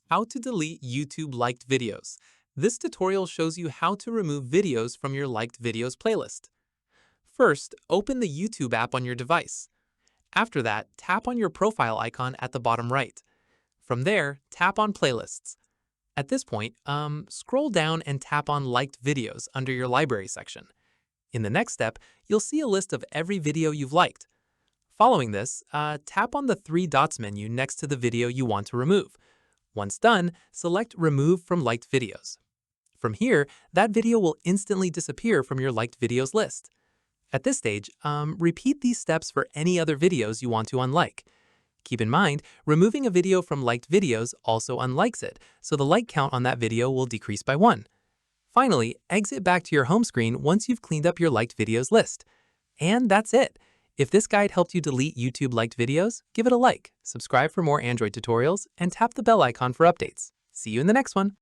How to delete YouTube liked videos. This tutorial shows you how to remove videos from your liked videos playlist. First, open the YouTube app on your device. After that, tap on your profile icon at the bottom right. From there, tap on Playlists. At this point, scroll down and tap on Liked Videos under your Library section. In the next step, you'll see a list of every video you've liked. Following this, tap on the three dots menu next to the video you want to remove. Once done, select Remove from Liked Videos. From here, that video will instantly disappear from your liked videos list. At this stage, repeat these steps for any other videos you want to unlike. Keep in mind, removing a video from liked videos also unlikes it, so the like count on that video will decrease by 1. Finally, exit back to your home screen once you've cleaned up your liked videos list. And that's it. If this guide helped you delete YouTube liked videos, give it a like, subscribe for more Android tutorials, and tap the bell icon for updates. See you in the next one.